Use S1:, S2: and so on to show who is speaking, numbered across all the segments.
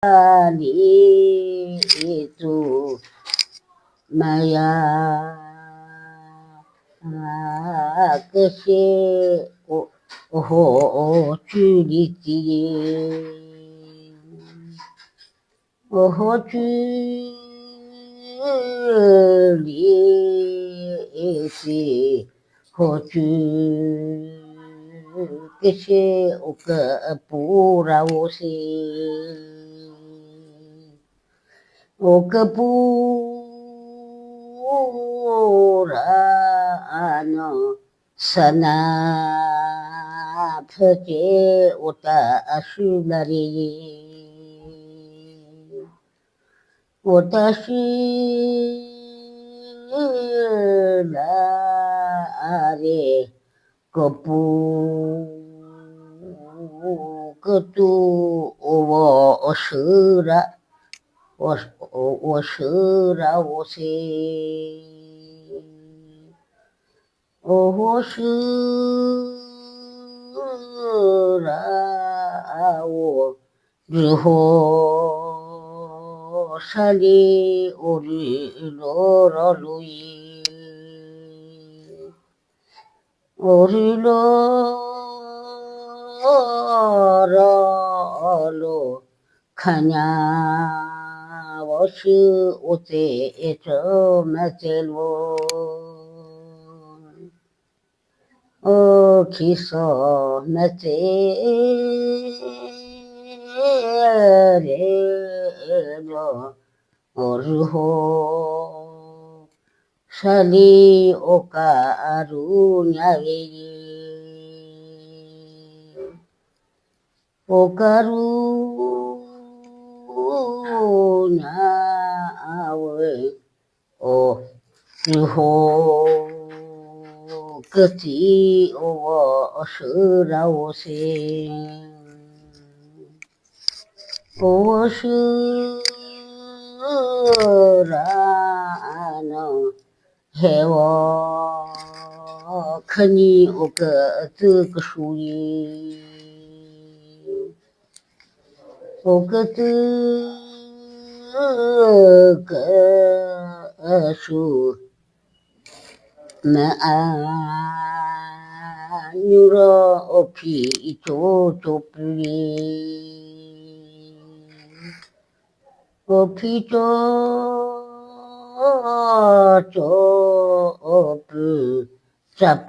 S1: 里住Maya个些距离的，距离是距个些个不让我是。个不让sana pergi uta asyulari uta asyulari kepu ketu owa osura 我是让我是，我是让我之后山里我的罗罗路伊，我的罗罗路看呀。我是我在这么在路，其实么在了，如何山里我卡路那位，我卡路。那位哦，之后个体我是让我心，我是让能害我看你我个这个属于。我个这个树么牛肉皮做不哩，我皮做不咋巴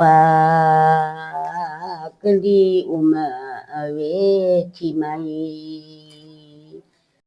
S1: 个哩我们为提嘛哩。